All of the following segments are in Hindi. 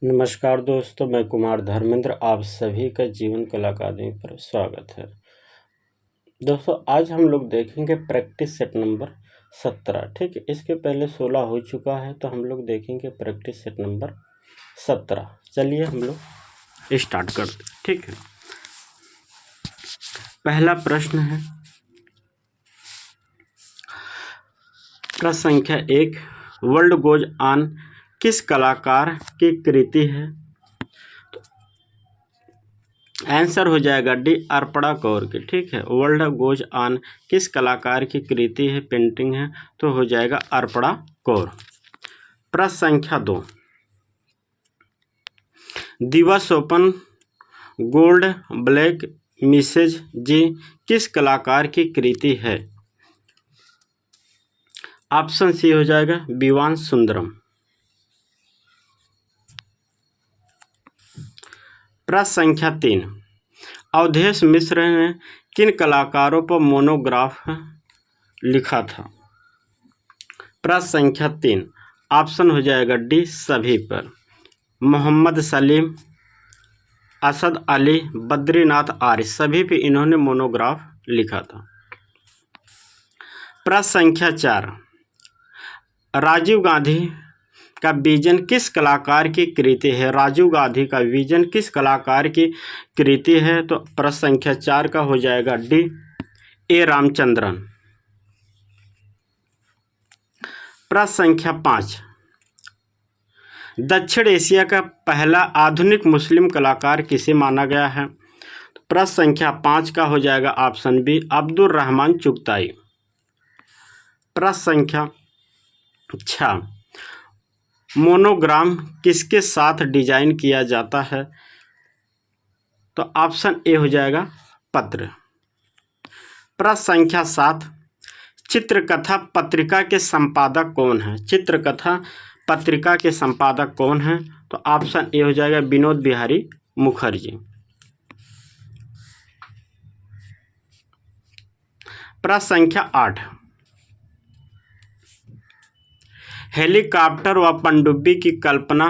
नमस्कार दोस्तों, मैं कुमार धर्मेंद्र आप सभी का जीवन कला अकादमी पर स्वागत है। दोस्तों आज हम लोग देखेंगे प्रैक्टिस सेट नंबर 17। ठीक है, इसके पहले 16 हो चुका है, तो हम लोग देखेंगे प्रैक्टिस सेट नंबर 17। चलिए हम लोग स्टार्ट करते हैं। ठीक है, पहला प्रश्न है, प्रश्न संख्या 1, वर्ल्ड गोज ऑन किस कलाकार की कृति है? तो आंसर हो जाएगा डी, अर्पणा कौर की। ठीक है, वर्ल्ड गोज ऑन किस कलाकार की कृति है, पेंटिंग है, तो हो जाएगा अर्पणा कौर। प्रश्न संख्या 2, दिवस ओपन गोल्ड ब्लैक मिसेज जी किस कलाकार की कृति है? ऑप्शन सी हो जाएगा विवान सुंदरम। प्रश्न संख्या 3, अवधेश मिश्र ने किन कलाकारों पर मोनोग्राफ लिखा था? प्रश्न संख्या 3, ऑप्शन हो जाएगा डी, सभी पर। मोहम्मद सलीम, असद अली, बद्रीनाथ आर्य, सभी पे इन्होंने मोनोग्राफ लिखा था। प्रश्न संख्या 4, राजीव गांधी का विजन किस कलाकार की कृति है? राजीव गांधी का विजन किस कलाकार की कृति है? तो प्रश्न संख्या 4 का हो जाएगा डी, ए रामचंद्रन। प्रश्न संख्या 5, दक्षिण एशिया का पहला आधुनिक मुस्लिम कलाकार किसे माना गया है? तो प्रश्न संख्या 5 का हो जाएगा ऑप्शन बी, अब्दुल रहमान चुगताई। प्रश्न संख्या 6, मोनोग्राम किसके साथ डिजाइन किया जाता है? तो ऑप्शन ए हो जाएगा पत्र। प्रश्न संख्या 7, चित्रकथा पत्रिका के संपादक कौन है? चित्रकथा पत्रिका के संपादक कौन है? तो ऑप्शन ए हो जाएगा विनोद बिहारी मुखर्जी। प्रश्न संख्या 8, हेलीकॉप्टर व पनडुब्बी की कल्पना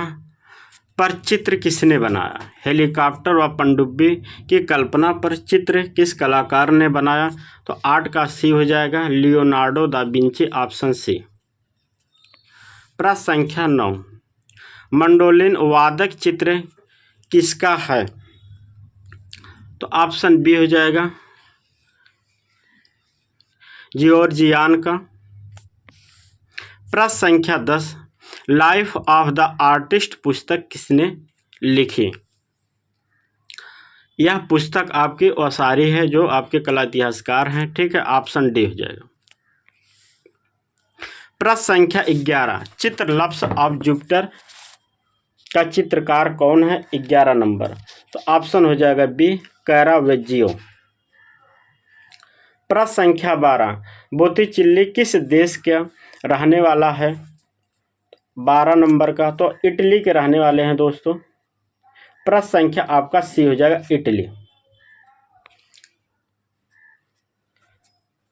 पर चित्र किसने बनाया? हेलीकॉप्टर व पनडुब्बी की कल्पना पर चित्र किस कलाकार ने बनाया? तो 8 का सी हो जाएगा Leonardo da Vinci, option C. प्रश्न संख्या 9, मंडोलिन वादक चित्र किसका है? तो ऑप्शन बी हो जाएगा जियोर्जियान का। प्रश्न संख्या 10, लाइफ ऑफ द आर्टिस्ट पुस्तक किसने लिखी? यह पुस्तक आपकी ओसारी है, जो आपके कला इतिहासकार हैं। ठीक है, ऑप्शन डी हो जाएगा। प्रश्न संख्या 11, चित्रलप्स ऑफ जुपिटर का चित्रकार कौन है? 11 नंबर, तो ऑप्शन हो जाएगा बी, कैरावेजियो। प्रश्न संख्या 12, बोत्तिचेल्ली किस देश का रहने वाला है? 12 नंबर का, तो इटली के रहने वाले हैं दोस्तों। प्रश्न संख्या आपका सी हो जाएगा इटली।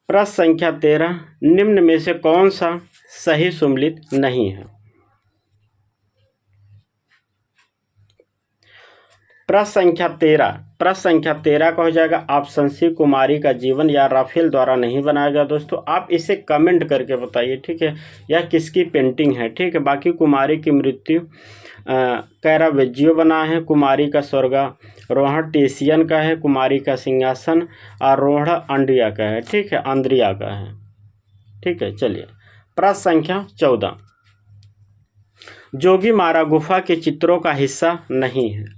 प्रश्न संख्या 13, निम्न में से कौन सा सही सुमेलित नहीं है? प्रश्न संख्या 13 का हो जाएगा ऑप्शन सी, कुमारी का जीवन या राफेल द्वारा नहीं बनाया गया। दोस्तों आप इसे कमेंट करके बताइए। ठीक है, यह किसकी पेंटिंग है? ठीक है, बाकी कुमारी की मृत्यु कैरावेजियो बना है, कुमारी का स्वर्गारोहण टिसियन का है, कुमारी का सिंहासन आरोहण अंड्रिया का है। ठीक है, अंद्रिया का है। ठीक है, चलिए प्रश्न संख्या 14, जोगीमारा गुफा के चित्रों का हिस्सा नहीं है।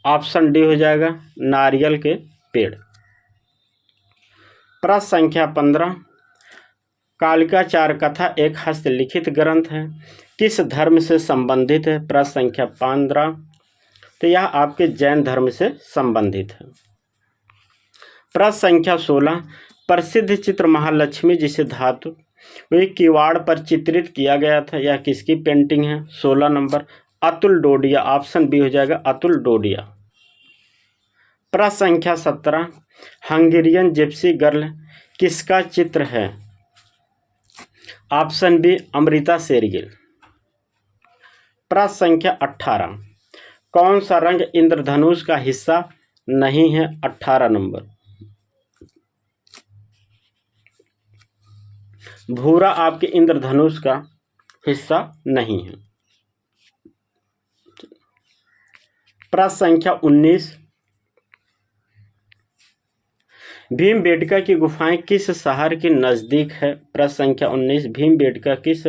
ऑप्शन डी हो जाएगा नारियल के पेड़। प्रश्न संख्या 15, कालिकाचार कथा एक हस्तलिखित ग्रंथ है, किस धर्म से संबंधित है? प्रश्न संख्या 15, तो यह आपके जैन धर्म से संबंधित है। प्रश्न संख्या 16, प्रसिद्ध चित्र महालक्ष्मी जिसे धातु वही किवाड़ पर चित्रित किया गया था, यह किसकी पेंटिंग है? 16 number, Atul Dodiya. Option B हो जाएगा अतुल डोडिया। प्रश्न संख्या 17, हंगेरियन जिप्सी गर्ल किसका चित्र है? Option B Amrita Shergil. प्रश्न संख्या 18, कौन सा रंग इंद्रधनुष का हिस्सा नहीं है? 18 नंबर। भूरा आपके इंद्रधनुष का हिस्सा नहीं है। प्रश्न संख्या 19, भीमबेटका की गुफाएं किस शहर के नज़दीक है? प्रश्न संख्या 19, भीमबेटका किस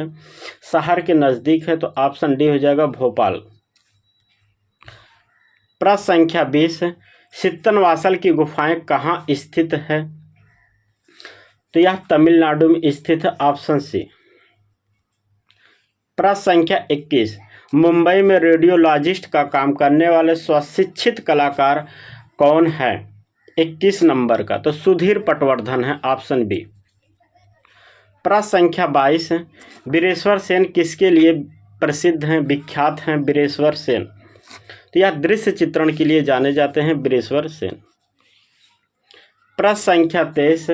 शहर के नज़दीक है? तो ऑप्शन डी हो जाएगा भोपाल। प्रश्न संख्या 20, सित्तनवासल की गुफाएं कहाँ स्थित है? तो यह तमिलनाडु में स्थित है, ऑप्शन सी। प्रश्न संख्या 21, मुंबई में रेडियोलॉजिस्ट का काम करने वाले स्वशिक्षित कलाकार कौन है? 21 नंबर का तो सुधीर पटवर्धन है, ऑप्शन बी। प्रश्न संख्या 22, बीरेश्वर सेन किसके लिए प्रसिद्ध हैं, विख्यात हैं? बीरेश्वर सेन तो यह दृश्य चित्रण के लिए जाने जाते हैं, बीरेश्वर सेन। प्रश्न संख्या 23,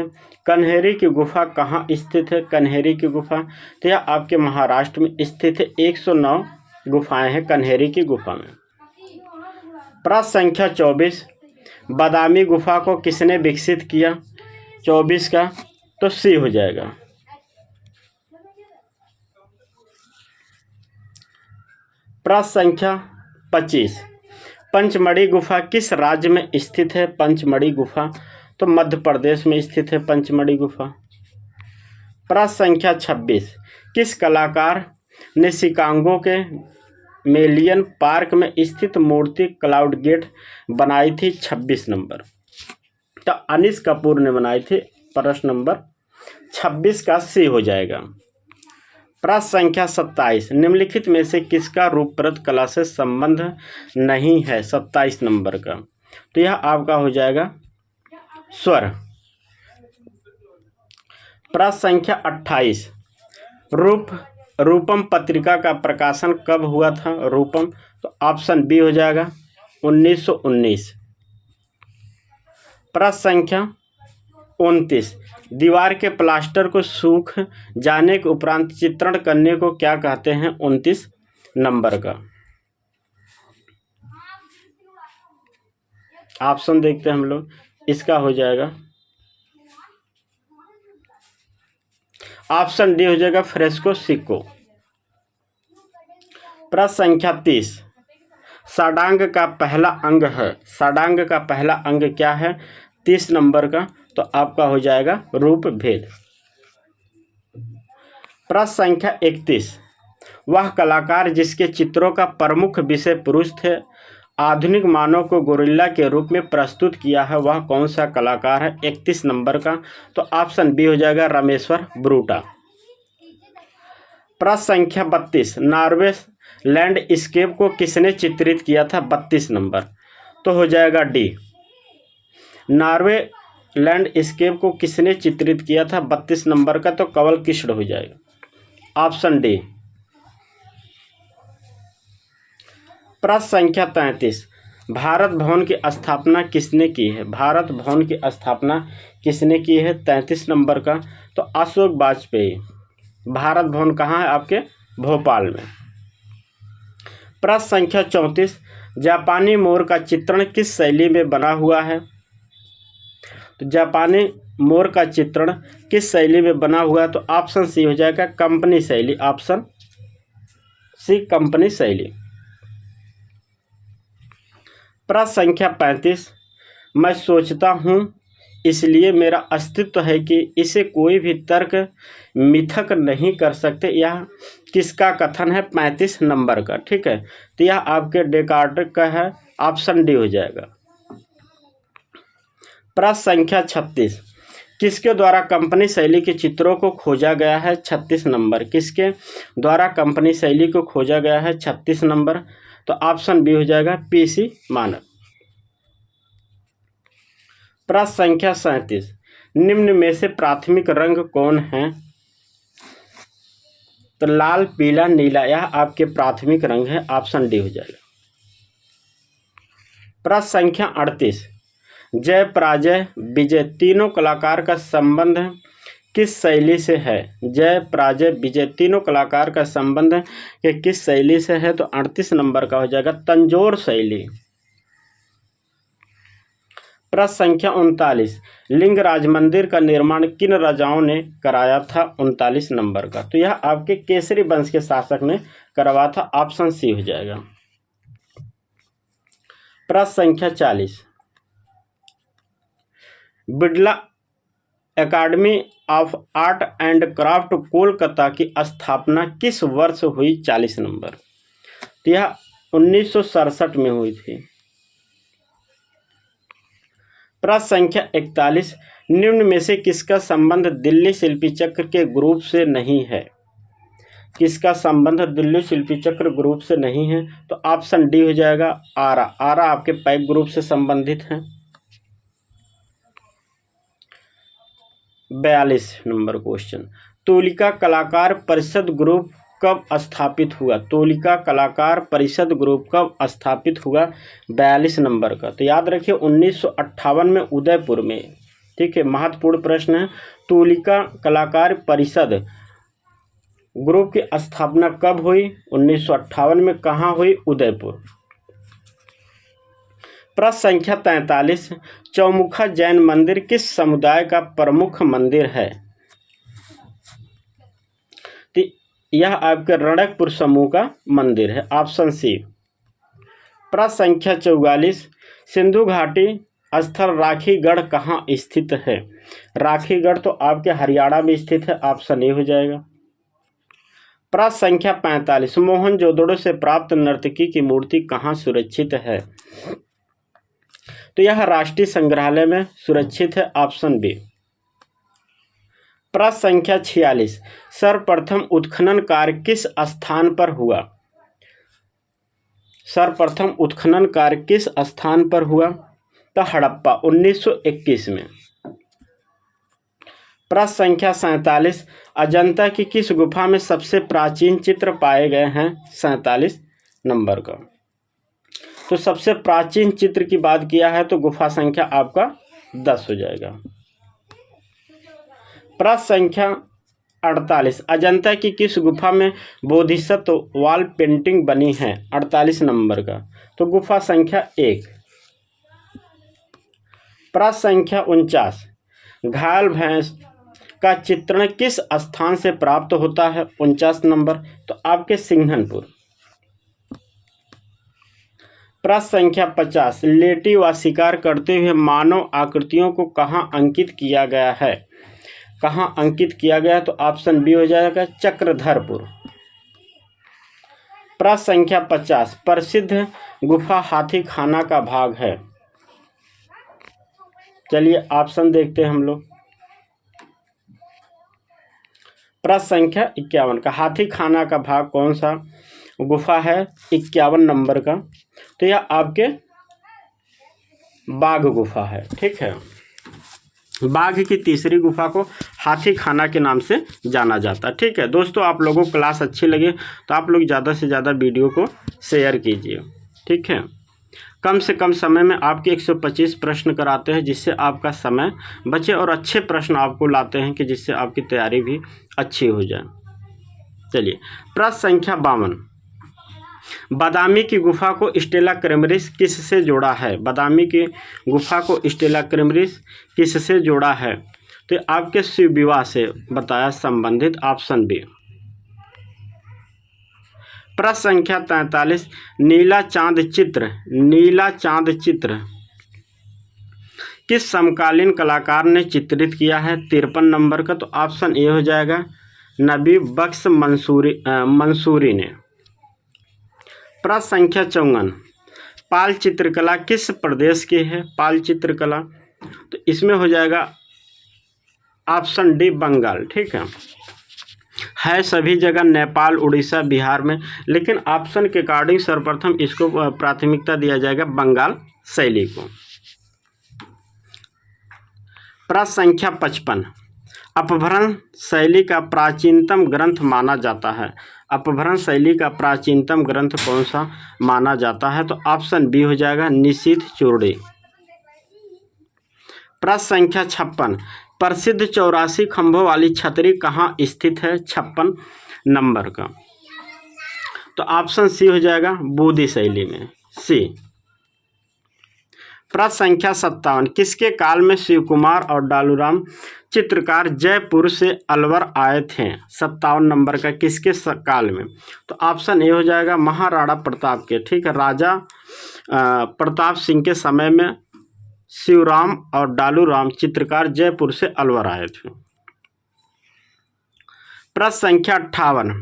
कन्हेरी की गुफा कहाँ स्थित है? कन्हेरी की गुफा तो यह आपके महाराष्ट्र में स्थित है। 109 गुफाएं हैं कन्हेरी की गुफा में। प्रश्न संख्या 24, बादामी गुफा को किसने विकसित किया? 24 का तो सी हो जाएगा। प्रश्न संख्या 25, पंचमढ़ी गुफा किस राज्य में स्थित है? पंचमढ़ी गुफा तो मध्य प्रदेश में स्थित है पंचमढ़ी गुफा। प्रश्न संख्या 26, किस कलाकार ने शिकागो के मेलियन पार्क में स्थित मूर्ति क्लाउड गेट बनाई थी? 26 नंबर तो अनीस कपूर ने बनाई थी। प्रश्न नंबर 26 का सी हो जाएगा। प्रश्न संख्या 27, निम्नलिखित में से किसका रूपप्रद कला से संबंध नहीं है? 27 नंबर का तो यह आपका हो जाएगा स्वर। प्रश्न संख्या 28, रूपम पत्रिका का प्रकाशन कब हुआ था? रूपम तो ऑप्शन बी हो जाएगा 1919। प्रश्न संख्या 29, दीवार के प्लास्टर को सूख जाने के उपरांत चित्रण करने को क्या कहते हैं? 29 नंबर का ऑप्शन देखते हैं हम लोग, इसका हो जाएगा ऑप्शन डी हो जाएगा फ्रेस्को सिक्को। प्रश्न संख्या 30, षडांग का पहला अंग है, षडांग का पहला अंग क्या है? 30 नंबर का तो आपका हो जाएगा रूप भेद। प्रश्न संख्या 31, वह कलाकार जिसके चित्रों का प्रमुख विषय पुरुष थे आधुनिक मानव को गोरिल्ला के रूप में प्रस्तुत किया है, वह कौन सा कलाकार है? 31 नंबर का तो ऑप्शन बी हो जाएगा रामेश्वर ब्रूटा। प्रश्न संख्या 32, नॉर्वे लैंडस्केप को किसने चित्रित किया था? 32 नंबर तो हो जाएगा डी। नॉर्वे लैंडस्केप को किसने चित्रित किया था? 32 नंबर का तो कंवल कृष्ण हो जाएगा, ऑप्शन डी। प्रश्न संख्या 33, भारत भवन की स्थापना किसने की है? भारत भवन की स्थापना किसने की है? 33 नंबर का तो अशोक वाजपेयी। भारत भवन कहाँ है? आपके भोपाल में। प्रश्न संख्या 34, जापानी मोर का चित्रण किस शैली में बना हुआ है? तो जापानी मोर का चित्रण किस शैली में बना हुआ है? तो ऑप्शन सी हो जाएगा कंपनी शैली, ऑप्शन सी कंपनी शैली। प्रश्न संख्या 35, मैं सोचता हूँ इसलिए मेरा अस्तित्व है कि इसे कोई भी तर्क मिथक नहीं कर सकते, यह किसका कथन है? 35 नंबर का, ठीक है तो यह आपके डेकार्ट का है, ऑप्शन डी हो जाएगा। प्रश्न संख्या 36, किसके द्वारा कंपनी शैली के चित्रों को खोजा गया है? 36 नंबर किसके द्वारा कंपनी शैली को खोजा गया है? 36 नंबर तो ऑप्शन बी हो जाएगा पीसी मानक। प्रश्न संख्या 37, निम्न में से प्राथमिक रंग कौन है? तो लाल पीला नीला यह आपके प्राथमिक रंग है, ऑप्शन डी हो जाएगा। प्रश्न संख्या 38, जय पराजय विजय तीनों कलाकार का संबंध किस शैली से है? जय, प्राजय, विजय तीनों कलाकार का संबंध कि किस शैली से है? तो 38 नंबर का हो जाएगा तंजौर शैली। प्रश्न संख्या 39, लिंगराज मंदिर का निर्माण किन राजाओं ने कराया था? 39 नंबर का। तो यह आपके केसरी वंश के शासक ने करवाया था। ऑप्शन सी हो जाएगा। प्रश्न संख्या 40, Birla academy of art and craft Kolkata की स्थापना किस वर्ष हुई? 40 नंबर। तो यह 1967 में हुई थी। प्रश्न संख्या 41, निम्न में से किसका संबंध दिल्ली शिल्पी चक्र के ग्रुप से नहीं है? किसका संबंध दिल्ली शिल्पी चक्र ग्रुप से नहीं है? तो ऑप्शन डी हो जाएगा आरा। आरा आपके पैक ग्रुप से संबंधित है। 42 नंबर क्वेश्चन, तोलिका कलाकार परिषद ग्रुप कब स्थापित हुआ? तोलिका कलाकार परिषद ग्रुप कब स्थापित हुआ? 42 नंबर का। तो याद रखिए 1958 में उदयपुर में। ठीक है, महत्वपूर्ण प्रश्न है। तोलिका कलाकार परिषद ग्रुप की स्थापना कब हुई? 1958 में। कहाँ हुई? उदयपुर। प्रश्न संख्या 43, चौमुखा जैन मंदिर किस समुदाय का प्रमुख मंदिर है? तो यह आपके रणकपुर समूह का मंदिर है। Option C. प्रश्न संख्या 44, सिंधु घाटी स्थल राखीगढ़ कहाँ स्थित है? राखीगढ़ तो आपके हरियाणा में स्थित है। ऑप्शन ए हो जाएगा। प्रश्न संख्या 45, मोहनजोदड़ो से प्राप्त नर्तकी की मूर्ति कहाँ सुरक्षित है? तो यह राष्ट्रीय संग्रहालय में सुरक्षित है। Option B. प्रश्न संख्या 46, सर्वप्रथम उत्खनन कार्य किस स्थान पर हुआ? सर्वप्रथम उत्खनन कार्य किस स्थान पर हुआ? तो हड़प्पा 1921 में। प्रश्न संख्या 47, अजंता की किस गुफा में सबसे प्राचीन चित्र पाए गए हैं? 47 नंबर का। तो सबसे प्राचीन चित्र की बात किया है तो गुफा संख्या आपका 10 हो जाएगा। प्रश्न संख्या 48, अजंता की किस गुफा में बोधिसत्व वॉल पेंटिंग बनी है? 48 नंबर का। तो गुफा संख्या 1। प्रश्न संख्या 49, घायल भैंस का चित्रण किस स्थान से प्राप्त होता है? 49 नंबर। तो आपके सिंघनपुर। प्रश्न संख्या 50, लेटी व शिकार करते हुए मानव आकृतियों को कहाँ अंकित किया गया है? कहाँ अंकित किया गया? तो ऑप्शन बी हो जाएगा चक्रधरपुर। प्रश्न संख्या 50, प्रसिद्ध गुफा हाथी खाना का भाग है। चलिए ऑप्शन देखते हैं हम लोग। प्रश्न संख्या 51 का हाथी खाना का भाग कौन सा गुफा है? 51 नंबर का। तो यह आपके बाघ गुफा है। ठीक है, बाघ की तीसरी गुफा को हाथी खाना के नाम से जाना जाता है। ठीक है दोस्तों, आप लोगों को क्लास अच्छी लगे तो आप लोग ज़्यादा से ज़्यादा वीडियो को शेयर कीजिए। ठीक है, कम से कम समय में आपके 125 प्रश्न कराते हैं जिससे आपका समय बचे और अच्छे प्रश्न आपको लाते हैं कि जिससे आपकी तैयारी भी अच्छी हो जाए। चलिए, प्रश्न संख्या 52, बादामी की गुफा को स्टेला क्रेमरिस किससे जोड़ा है? बादामी की गुफा को स्टेला क्रेमरिस किससे जोड़ा है? तो आपके शिव विवाह से बताया संबंधित। Option B. प्रश्न संख्या 43, नीला चांद चित्र किस समकालीन कलाकार ने चित्रित किया है? 53 नंबर का। तो ऑप्शन ए हो जाएगा नबी बख्श मंसूरी ने। प्रश्न संख्या 54, पाल चित्रकला किस प्रदेश की है? पाल चित्रकला तो इसमें हो जाएगा ऑप्शन डी बंगाल। ठीक है सभी जगह नेपाल, उड़ीसा, बिहार में, लेकिन ऑप्शन के अकॉर्डिंग सर्वप्रथम इसको प्राथमिकता दिया जाएगा बंगाल शैली को। प्रश्न संख्या 55, अपभ्रंश शैली का प्राचीनतम ग्रंथ माना जाता है। अपभ्रंश शैली का प्राचीनतम ग्रंथ कौन सा माना जाता है? तो ऑप्शन बी हो जाएगा निशीथ चूर्णी। प्रश्न संख्या 56, प्रसिद्ध 84 खंभों वाली छतरी कहाँ स्थित है? 56 नंबर का। तो ऑप्शन सी हो जाएगा, बूदी शैली में, सी। प्रश्न संख्या 57, किसके काल में शिव कुमार और डालूराम चित्रकार जयपुर से अलवर आए थे? 57 नंबर का, किसके काल में? तो ऑप्शन ए हो जाएगा, महाराणा प्रताप के। ठीक है, राजा प्रताप सिंह के समय में शिवराम और डालूराम चित्रकार जयपुर से अलवर आए थे। प्रश्न संख्या 58,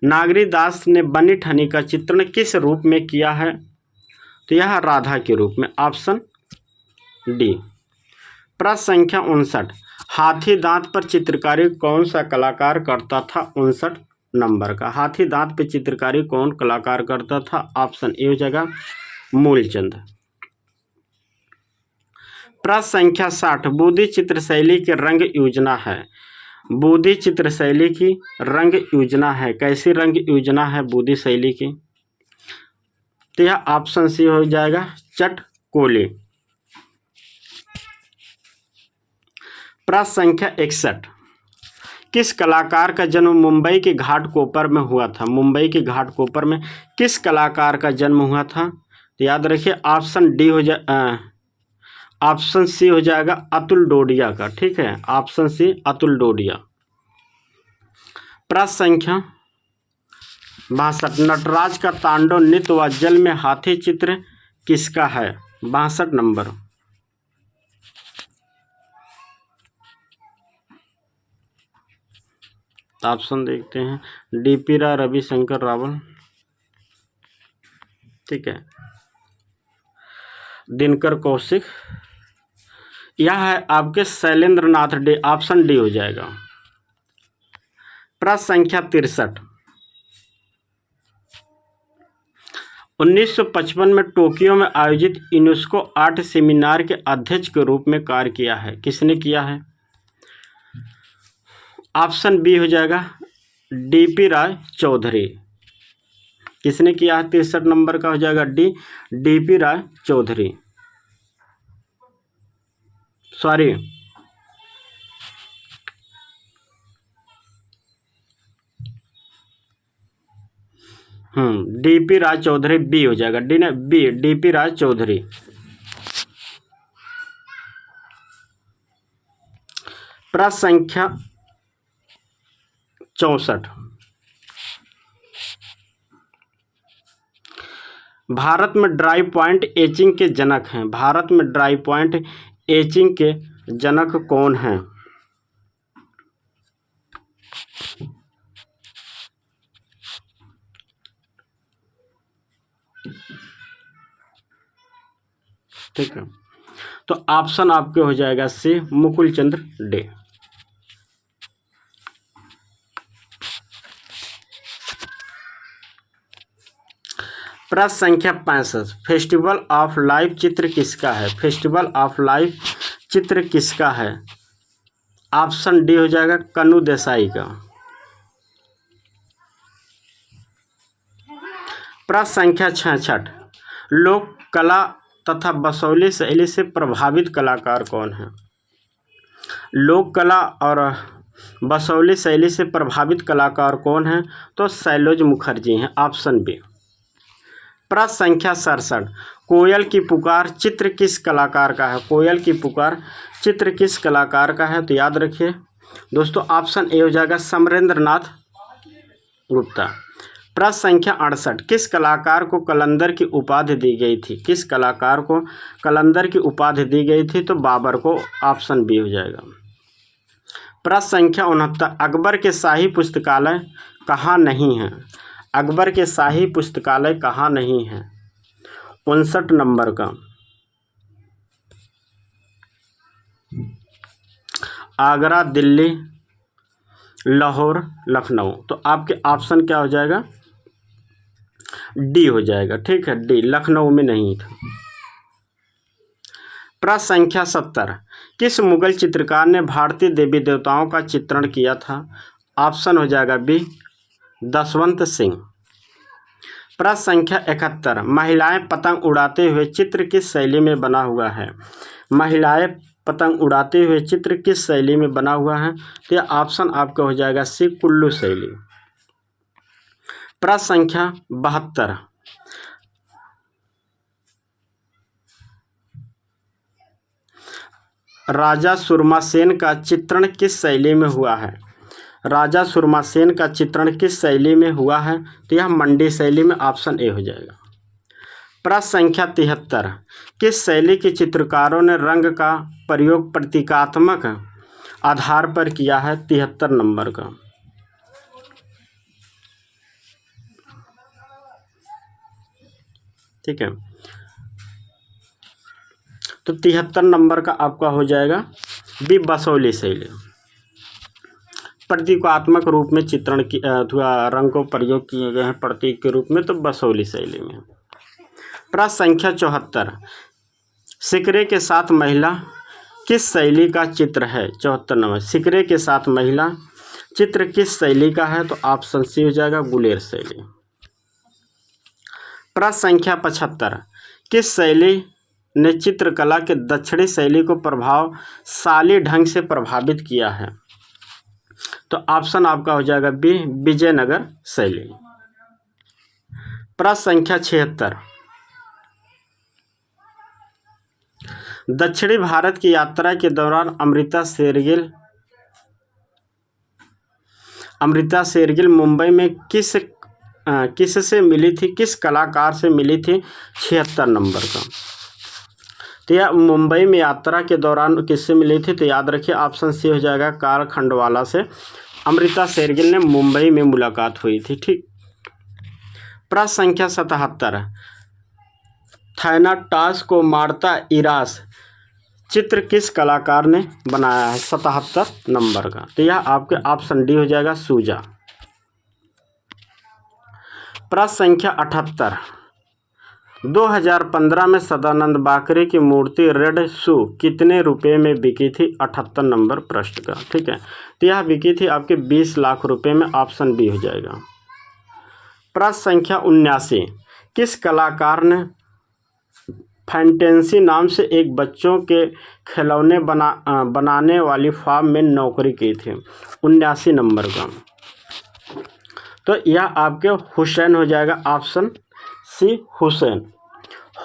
नागरीदास ने बनी ठनी का चित्रण किस रूप में किया है? तो यह राधा के रूप में, ऑप्शन डी। प्रश्न संख्या 59, हाथी दांत पर चित्रकारी कौन सा कलाकार करता था? 59 नंबर का। हाथी दांत पर चित्रकारी कौन कलाकार करता था? ऑप्शन ए हो जाएगा, मूलचंद। प्रश्न संख्या 60, बूदी चित्रशैली की रंग योजना है। बूदी चित्रशैली की रंग योजना है, कैसी रंग योजना है बूदी शैली की? तो यह ऑप्शन सी हो जाएगा, चटकोली। प्रश्न संख्या 61, किस कलाकार का जन्म मुंबई के घाटकोपर में हुआ था? मुंबई के घाटकोपर में किस कलाकार का जन्म हुआ था? तो याद रखिए, ऑप्शन डी हो जाए, ऑप्शन सी हो जाएगा, अतुल डोडिया का। ठीक है, ऑप्शन सी, अतुल डोडिया। प्रश्न संख्या 62, नटराज का तांडव नृत्य व जल में हाथी चित्र किसका है? 62 नंबर। ऑप्शन देखते हैं, डीपी राय, रविशंकर रावल, ठीक है, दिनकर कौशिक, यह है आपके शैलेंद्र नाथ डे, ऑप्शन डी हो जाएगा। प्रश्न संख्या 63, 1955 में टोक्यो में आयोजित यूनेस्को आर्ट सेमिनार के अध्यक्ष के रूप में कार्य किया है, किसने किया है? ऑप्शन बी हो जाएगा, डीपी राय चौधरी। किसने किया है? 63 नंबर का हो जाएगा डी, डीपी राय चौधरी। सॉरी, डीपी राय चौधरी, बी हो जाएगा, डी ना, बी, डीपी राय चौधरी। प्रश्न संख्या 64, भारत में ड्राई पॉइंट एचिंग के जनक हैं। भारत में ड्राई पॉइंट एचिंग के जनक कौन हैं? ठीक है, तो ऑप्शन आपके हो जाएगा सी, मुकुल चंद्र डे। प्रश्न संख्या 65, फेस्टिवल ऑफ लाइफ चित्र किसका है? फेस्टिवल ऑफ लाइफ चित्र किसका है? ऑप्शन डी हो जाएगा, कन्नू देसाई का। प्रश्न संख्या 66, लोक कला तथा बसौली शैली से प्रभावित कलाकार कौन है? लोक कला और बसौली शैली से प्रभावित कलाकार कौन है? तो शैलोज मुखर्जी हैं, ऑप्शन बी। प्रश्न संख्या 67, कोयल की पुकार चित्र किस कलाकार का है? कोयल की पुकार चित्र किस कलाकार का है? तो याद रखिए दोस्तों, ऑप्शन ए हो जाएगा, समरेंद्रनाथ गुप्ता। प्रश्न संख्या 68, किस कलाकार को कलंदर की उपाधि दी गई थी? किस कलाकार को कलंदर की उपाधि दी गई थी? तो बाबर को, ऑप्शन बी हो जाएगा। प्रश्न संख्या 69, अकबर के शाही पुस्तकालय कहाँ नहीं है? अकबर के शाही पुस्तकालय कहाँ नहीं है? 59 नंबर का। आगरा, दिल्ली, लाहौर, लखनऊ। तो आपके ऑप्शन क्या हो जाएगा? डी हो जाएगा। ठीक है, डी, लखनऊ में नहीं था। प्रश्न संख्या 70, किस मुगल चित्रकार ने भारतीय देवी देवताओं का चित्रण किया था? ऑप्शन हो जाएगा बी, दशवंत सिंह। प्रश्न संख्या 71, महिलाएं पतंग उड़ाते हुए चित्र किस शैली में बना हुआ है? महिलाएं पतंग उड़ाते हुए चित्र किस शैली में बना हुआ है? तो यह ऑप्शन आपका हो जाएगा सी, कुल्लू शैली। प्रश्न संख्या 72, राजा सुरमासेन का चित्रण किस शैली में हुआ है? राजा सुरमासेन का चित्रण किस शैली में हुआ है? तो यह मंडी शैली में, ऑप्शन ए हो जाएगा। प्रश्न संख्या 73, किस शैली के चित्रकारों ने रंग का प्रयोग प्रतीकात्मक आधार पर किया है? 73 नंबर का। ठीक है, तो 73 नंबर का आपका हो जाएगा बी, बसोली शैली। प्रतीकात्मक रूप में चित्रण की अथवा रंग को प्रयोग किए गए हैं प्रतीक के रूप में, तो बसोली शैली में। प्रश्न संख्या 74, सिकरे के साथ महिला किस शैली का चित्र है? 74 नंबर, सिकरे के साथ महिला चित्र किस शैली का है? तो ऑप्शन सी हो जाएगा, गुलेर शैली। प्रश्न संख्या 75, किस शैली ने चित्रकला के दक्षिणी शैली को प्रभावशाली ढंग से प्रभावित किया है? तो ऑप्शन आपका हो जाएगा बी, विजयनगर शैली। प्रश्न संख्या 76, दक्षिणी भारत की यात्रा के दौरान अमृता शेरगिल मुंबई में किससे मिली थी, किस कलाकार से मिली थी? 76 नंबर का। तो यह मुंबई में यात्रा के दौरान किससे मिली थी? तो याद रखिए, ऑप्शन सी हो जाएगा, कार्ल खंडवाला से अमृता शेरगिल ने मुंबई में मुलाकात हुई थी। ठीक। प्रश्न संख्या 77, थैनाटास को मारता इरास चित्र किस कलाकार ने बनाया है? 77 नंबर का। तो यह आपके ऑप्शन डी हो जाएगा, सूजा। प्रश्न संख्या 78, 2015 में सदानंद बाकरे की मूर्ति रेड शू कितने रुपए में बिकी थी? 78 नंबर प्रश्न का। ठीक है, तो यह बिकी थी आपके 20 लाख रुपए में, ऑप्शन बी हो जाएगा। प्रश्न संख्या 79, किस कलाकार ने फैंटेसी नाम से एक बच्चों के खिलौने बनाने वाली फार्म में नौकरी की थी? 79 नंबर का। तो यह आपके हुसैन हो जाएगा, ऑप्शन सी, हुसैन।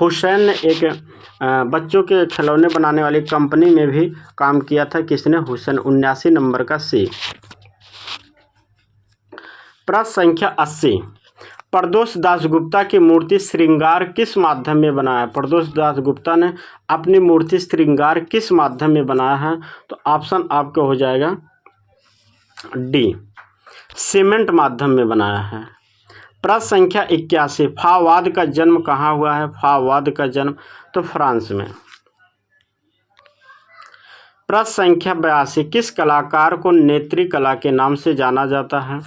हुसैन ने एक बच्चों के खिलौने बनाने वाली कंपनी में भी काम किया था। किसने? हुसैन। 79 नंबर का सी। प्रश्न संख्या 80, प्रदोष दासगुप्ता की मूर्ति श्रृंगार किस माध्यम में बनाया? प्रदोष दासगुप्ता ने अपनी मूर्ति श्रृंगार किस माध्यम में बनाया है? तो ऑप्शन आपका हो जाएगा डी, सीमेंट माध्यम में बनाया है। प्रश्न संख्या 81, फाववाद का जन्म कहाँ हुआ है? फाववाद का जन्म तो फ्रांस में। प्रश्न संख्या 82, किस कलाकार को नेत्री कला के नाम से जाना जाता है?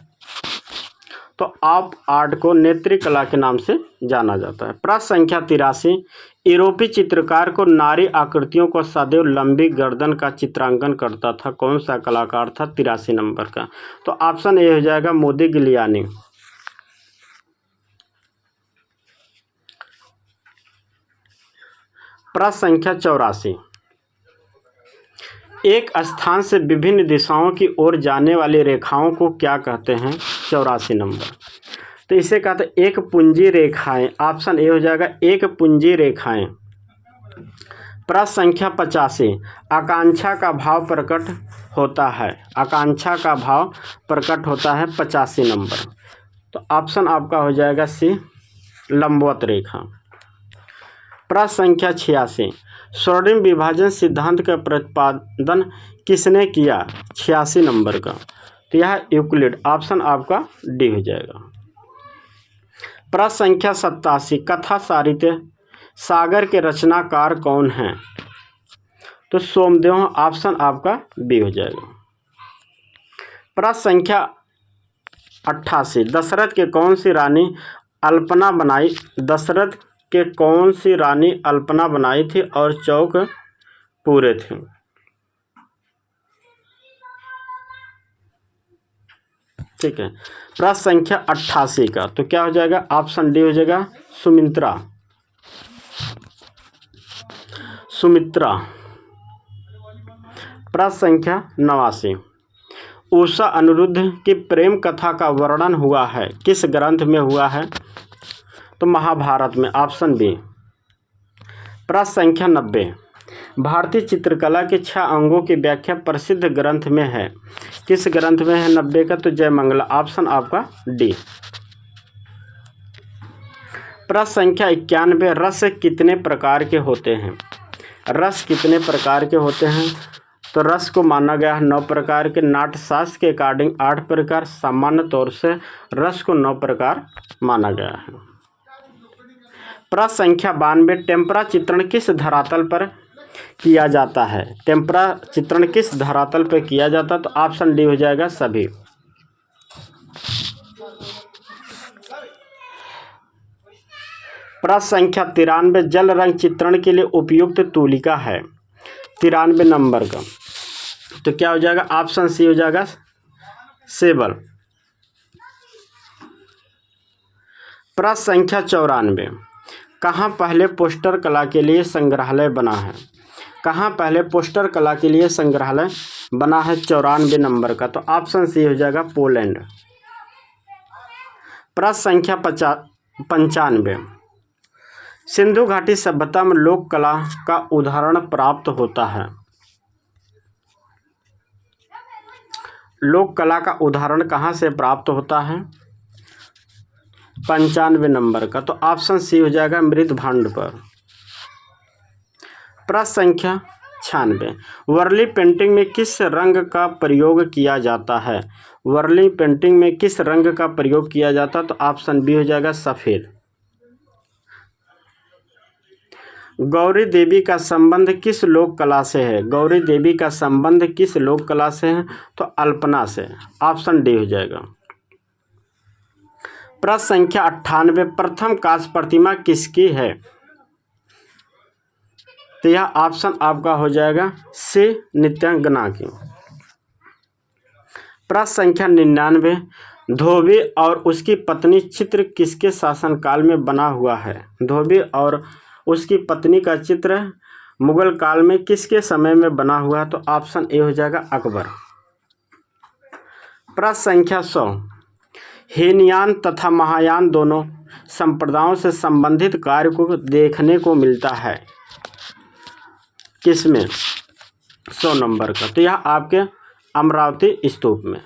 तो ऑफ आर्ट को नेत्री कला के नाम से जाना जाता है। प्रश्न संख्या 83, यूरोपीय चित्रकार को नारी आकृतियों को सदैव लंबी गर्दन का चित्रांकन करता था, कौन सा कलाकार था? 83 नंबर का। तो ऑप्शन ए हो जाएगा, मोदिग्लियानी। प्रश्न संख्या 84, एक स्थान से विभिन्न दिशाओं की ओर जाने वाली रेखाओं को क्या कहते हैं? 84 नंबर। तो इसे कहते हैं एक पुंजी रेखाएं, ऑप्शन ए हो जाएगा, एक पुंजी रेखाएं। प्रश्न संख्या 85, आकांक्षा का भाव प्रकट होता है, आकांक्षा का भाव प्रकट होता है 85 नंबर। तो ऑप्शन आपका हो जाएगा सी, लंबवत रेखा। प्रश्न संख्या 86, स्वर्णिम विभाजन सिद्धांत का प्रतिपादन किसने किया? 86 नंबर का। तो यह यूक्लिड, ऑप्शन आपका डी हो जाएगा। प्रश्न संख्या 87, कथा साहित्य सागर के रचनाकार कौन हैं? तो सोमदेव, ऑप्शन आपका बी हो जाएगा। प्रश्न संख्या 88, दशरथ के कौन सी रानी अल्पना बनाई? दशरथ के कौन सी रानी अल्पना बनाई थी और चौक पूरे थे? ठीक है, प्रश्न संख्या 88 का तो क्या हो जाएगा? ऑप्शन डी हो जाएगा, सुमित्रा। प्रश्न संख्या 89, उषा अनिरुद्ध की प्रेम कथा का वर्णन हुआ है किस ग्रंथ में हुआ है? तो महाभारत में, ऑप्शन बी। प्रश्न संख्या 90, भारतीय चित्रकला के 6 अंगों की व्याख्या प्रसिद्ध ग्रंथ में है, किस ग्रंथ में है 90 का? तो जयमंगला, ऑप्शन आपका डी। प्रश्न संख्या 91, रस कितने प्रकार के होते हैं? रस कितने प्रकार के होते हैं? तो रस को माना गया है 9 प्रकार के, नाट्यशास्त्र के अकॉर्डिंग 8 प्रकार, सामान्य तौर से रस को 9 प्रकार माना गया है। प्रश्न संख्या 92, टेम्परा चित्रण किस धरातल पर किया जाता है? टेम्परा चित्रण किस धरातल पर किया जाता है? तो ऑप्शन डी हो जाएगा सभी। प्रश्न संख्या 93, जल रंग चित्रण के लिए उपयुक्त तूलिका है 93 नंबर का, तो क्या हो जाएगा? ऑप्शन सी हो जाएगा सेबल। प्रश्न संख्या 94, कहाँ पहले पोस्टर कला के लिए संग्रहालय बना है? कहाँ पहले पोस्टर कला के लिए संग्रहालय बना है 94 नंबर का? तो ऑप्शन सी हो जाएगा पोलैंड। प्रश्न संख्या 95, सिंधु घाटी सभ्यता में लोक कला का उदाहरण प्राप्त होता है। लोक कला का उदाहरण कहाँ से प्राप्त होता है? 95 नंबर का, तो ऑप्शन सी हो जाएगा मृत भांड पर। प्रश्न संख्या 96, वर्ली पेंटिंग में किस रंग का प्रयोग किया जाता है? वर्ली पेंटिंग में किस रंग का प्रयोग किया जाता है? तो ऑप्शन बी हो जाएगा सफ़ेद। गौरी देवी का संबंध किस लोक कला से है? गौरी देवी का संबंध किस लोक कला से है? तो अल्पना से, ऑप्शन डी हो जाएगा। प्रश्न संख्या 98, प्रथम कांस्य प्रतिमा किसकी है? तो यह ऑप्शन आपका हो जाएगा सी नित्यांगना की। प्रश्न संख्या 99, धोबी और उसकी पत्नी चित्र किसके शासनकाल में बना हुआ है? धोबी और उसकी पत्नी का चित्र मुगल काल में किसके समय में बना हुआ है? तो ऑप्शन ए हो जाएगा अकबर। प्रश्न संख्या 100, हीनयान तथा महायान दोनों संप्रदायों से संबंधित कार्य को देखने को मिलता है किसमें? 100 नंबर का, तो यह आपके अमरावती स्तूप में।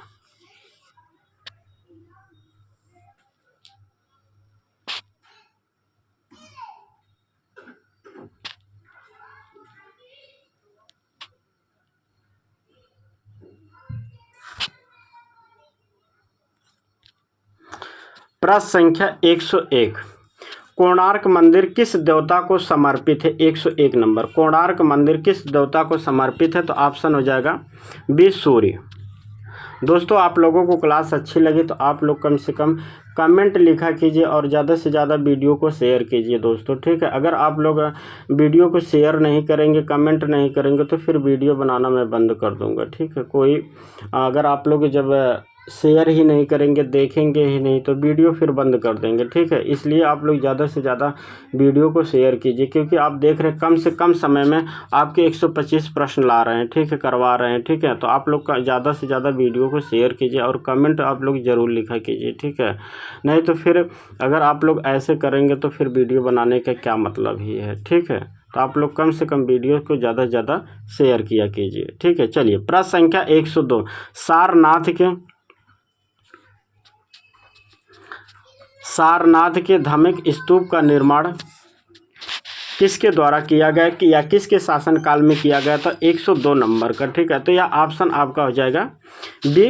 प्रश्न संख्या 101, कोणार्क मंदिर किस देवता को समर्पित है? 101 नंबर, कोणार्क मंदिर किस देवता को समर्पित है? तो ऑप्शन हो जाएगा बी सूर्य। दोस्तों, आप लोगों को क्लास अच्छी लगी तो आप लोग कम से कम कमेंट लिखा कीजिए और ज़्यादा से ज़्यादा वीडियो को शेयर कीजिए दोस्तों, ठीक है। अगर आप लोग वीडियो को शेयर नहीं करेंगे, कमेंट नहीं करेंगे, तो फिर वीडियो बनाना मैं बंद कर दूंगा, ठीक है। कोई अगर आप लोग जब शेयर ही नहीं करेंगे, देखेंगे ही नहीं, तो वीडियो फिर बंद कर देंगे, ठीक है। इसलिए आप लोग ज़्यादा से ज़्यादा वीडियो को शेयर कीजिए, क्योंकि आप देख रहे हैं कम से कम समय में आपके 125 प्रश्न ला रहे हैं, ठीक है, करवा रहे हैं, ठीक है। तो आप लोग का ज़्यादा से ज़्यादा वीडियो को शेयर कीजिए और कमेंट आप लोग ज़रूर लिखा कीजिए, ठीक है। नहीं तो फिर अगर आप लोग ऐसे करेंगे तो फिर वीडियो बनाने का क्या मतलब ही है, ठीक है। तो आप लोग कम से कम वीडियो को ज़्यादा से ज़्यादा शेयर किया कीजिए, ठीक है। चलिए, प्रश्न संख्या 102, सारनाथ के धमिक स्तूप का निर्माण किसके द्वारा किया गया कि या किसके शासनकाल में किया गया था? 102 नंबर का, ठीक है। तो यह ऑप्शन आपका हो जाएगा बी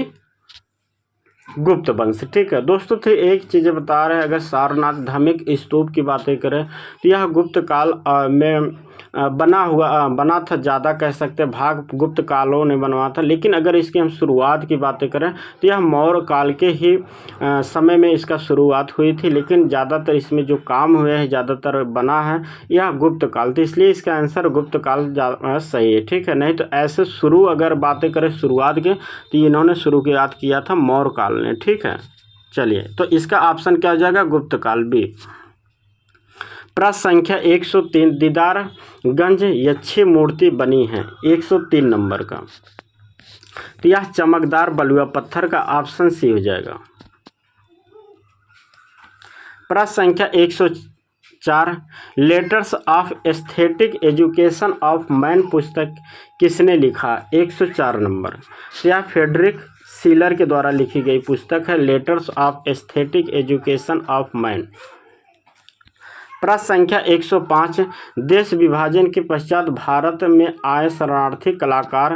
गुप्त वंश, ठीक है। दोस्तों, तो एक चीज़ बता रहे हैं, अगर सारनाथ धार्मिक स्तूप की बातें करें तो यह गुप्त काल में बना था, ज़्यादा कह सकते हैं भाग गुप्त कालों ने बनवाया था। लेकिन अगर इसकी हम शुरुआत की बातें करें तो यह मौर्य काल के ही समय में इसका शुरुआत हुई थी, लेकिन ज़्यादातर इसमें जो काम हुए हैं ज़्यादातर बना है यह गुप्त काल, तो इसलिए इसका आंसर गुप्त काल सही है, ठीक है। नहीं तो ऐसे शुरू अगर बातें करें शुरुआत के तो इन्होंने शुरुआत किया था मौर्य काल ने, ठीक है। चलिए, तो इसका ऑप्शन क्या हो जाएगा? गुप्त काल बी। प्रश्न संख्या 103 दीदारगंज यक्षी मूर्ति बनी है 103 नंबर का। तो यह चमकदार बलुआ पत्थर का ऑप्शन सी हो जाएगा। प्रश्न संख्या 104 letters of aesthetic education of man पुस्तक किसने लिखा 104 नंबर। तो यह फ्रेडरिक सीलर के द्वारा लिखी गई पुस्तक है letters of aesthetic education of man. प्रश्न संख्या 105 देश विभाजन के पश्चात भारत में आए शरणार्थी कलाकार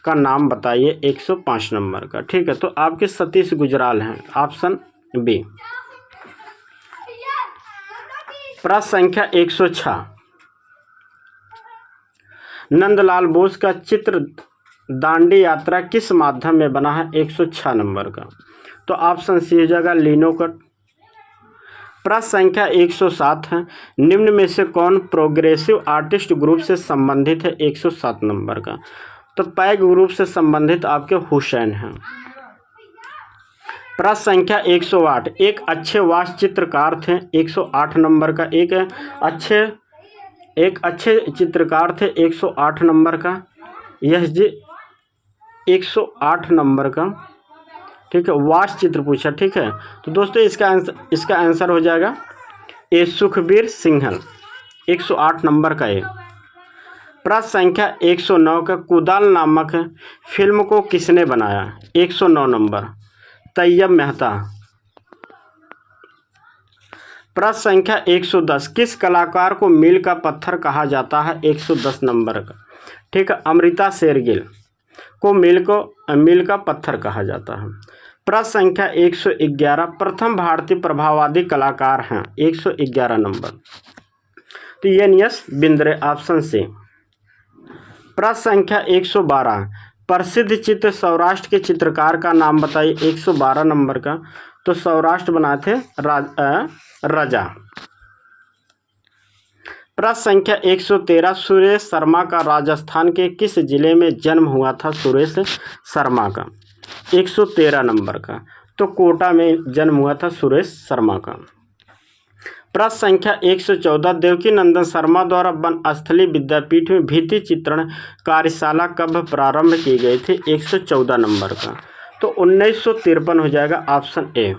का नाम बताइए 105 नंबर का। ठीक है, तो आपके सतीश गुजराल हैं, ऑप्शन बी। प्रश्न संख्या 106 नंदलाल बोस का चित्र दांडी यात्रा किस माध्यम में बना है 106 नंबर का। तो ऑप्शन सी हो जाएगा लिनोकट। प्रश्न संख्या 107 है निम्न में से कौन प्रोग्रेसिव आर्टिस्ट ग्रुप से संबंधित है 107 नंबर का। तो पैग ग्रुप से संबंधित आपके हुसैन हैं। प्रश्न संख्या 108 एक अच्छे वास्तु चित्रकार थे 108 नंबर का। एक अच्छे चित्रकार थे 108 नंबर का। यह जी 108 नंबर का। ठीक है, वास्तु चित्र पूछा। ठीक है, तो दोस्तों इसका आंसर हो जाएगा ए सुखबीर सिंघल 108 नंबर का। एक प्रश्न संख्या 109 का कुदाल नामक फिल्म को किसने बनाया 109 नंबर तैयब मेहता। प्रश्न संख्या 110 किस कलाकार को मील का पत्थर कहा जाता है 110 नंबर का। ठीक है, अमृता शेरगिल को मील का पत्थर कहा जाता है। प्रश्न संख्या 111 प्रथम भारतीय प्रभाववादी कलाकार हैं 111 नंबर। तो एन.एस. Bindre, option C. प्रश्न संख्या 112 प्रसिद्ध चित्र सौराष्ट्र के चित्रकार का नाम बताइए 112 नंबर का। तो सौराष्ट्र बनाए थे राजा। प्रश्न संख्या 113 सुरेश शर्मा का राजस्थान के किस जिले में जन्म हुआ था सुरेश शर्मा का 113 नंबर का। तो कोटा में जन्म हुआ था सुरेश शर्मा का। प्रश्न संख्या 114 देवकी नंदन शर्मा द्वारा वनस्थली विद्यापीठ में भित्ति चित्रण कार्यशाला कब प्रारंभ की गई थी 114 नंबर का। तो 1953 हो जाएगा, ऑप्शन ए।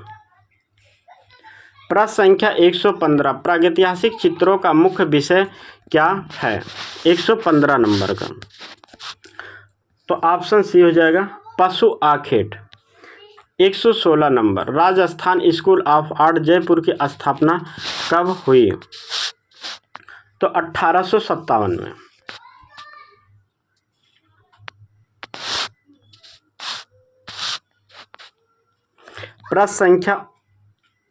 प्रश्न संख्या 115 प्रागैतिहासिक चित्रों का मुख्य विषय क्या है 115 नंबर का। तो ऑप्शन सी हो जाएगा पशु आखेट। 116 number Rajasthan school of art Jaipur की स्थापना कब हुई। तो 1857 में। प्रश्न संख्या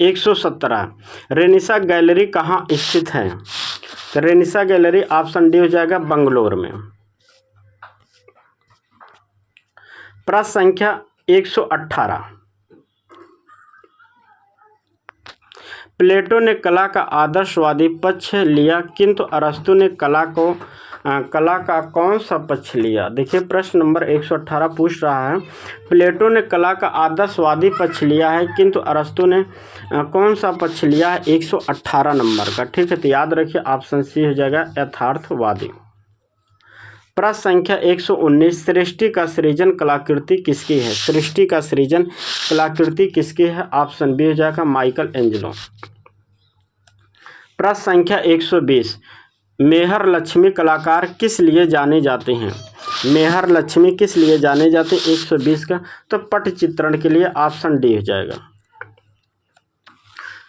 117 रेनिसा गैलरी कहाँ स्थित है। तो रेनिसा गैलरी ऑप्शन डी हो जाएगा बंगलोर में। प्रश्न संख्या 118 प्लेटो ने कला का आदर्शवादी पक्ष लिया किंतु अरस्तु ने कला का कौन सा पक्ष लिया। देखिए प्रश्न नंबर 118 पूछ रहा है प्लेटो ने कला का आदर्शवादी पक्ष लिया है किंतु अरस्तु ने कौन सा पक्ष लिया है 118 नंबर का। ठीक है, तो याद रखिए ऑप्शन सी हो जाएगा यथार्थवादी। प्रश्न संख्या 119 सृष्टि का सृजन कलाकृति किसकी है। सृष्टि का सृजन कलाकृति किसकी है, ऑप्शन बी हो जाएगा माइकल एंजेलो। प्रश्न संख्या 120 मेहर लक्ष्मी कलाकार किस लिए जाने जाते हैं। मेहर लक्ष्मी किस लिए जाने जाते हैं 120 का। तो पट चित्रण के लिए, ऑप्शन डी हो जाएगा।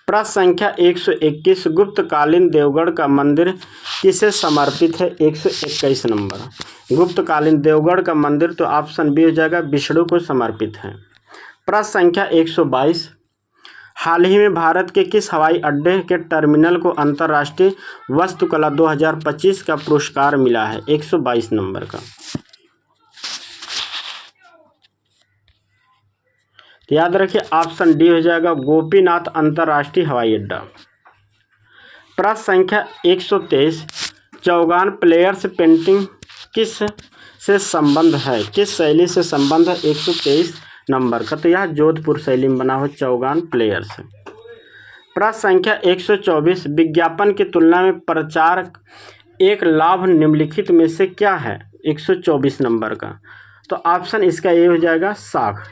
प्रश्न संख्या 121 गुप्तकालीन देवगढ़ का मंदिर किसे समर्पित है 121 नंबर। गुप्तकालीन देवगढ़ का मंदिर तो ऑप्शन बी हो जाएगा विष्णु को समर्पित है। प्रश्न संख्या 122 हाल ही में भारत के किस हवाई अड्डे के टर्मिनल को अंतर्राष्ट्रीय वास्तुकला 2025 का पुरस्कार मिला है 122 नंबर का। याद रखिए ऑप्शन डी हो जाएगा गोपीनाथ अंतर्राष्ट्रीय हवाई अड्डा। प्रश्न संख्या 123 चौगान प्लेयर्स पेंटिंग किस से संबंध है, किस शैली से संबंध है 123 नंबर का। तो यह जोधपुर शैली में बना हुआ चौगान प्लेयर्स। प्रश्न संख्या 124, विज्ञापन की तुलना में प्रचार एक लाभ निम्नलिखित में से क्या है? 124 नंबर का, तो ऑप्शन इसका ये हो जाएगा साख।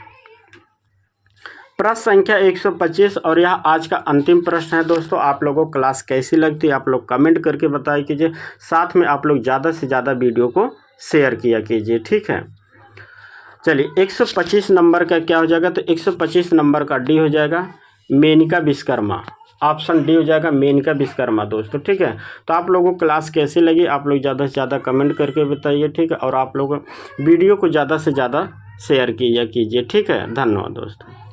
प्रश्न संख्या 125 और यह आज का अंतिम प्रश्न है दोस्तों। आप लोगों को क्लास कैसी लगती है आप लोग कमेंट करके बताइए कीजिए, साथ में आप लोग ज़्यादा से ज़्यादा वीडियो को शेयर किया कीजिए, ठीक है। चलिए 125 नंबर का क्या हो जाएगा? तो 125 नंबर का डी हो जाएगा मेनका विश्वकर्मा, ऑप्शन डी हो जाएगा मेनका विश्वकर्मा दोस्तों, ठीक है। तो आप लोगों को क्लास कैसी लगी आप लोग ज़्यादा से ज़्यादा कमेंट करके बताइए, ठीक है। और आप लोग वीडियो को ज़्यादा से ज़्यादा शेयर कीजिए, ठीक है। धन्यवाद दोस्तों।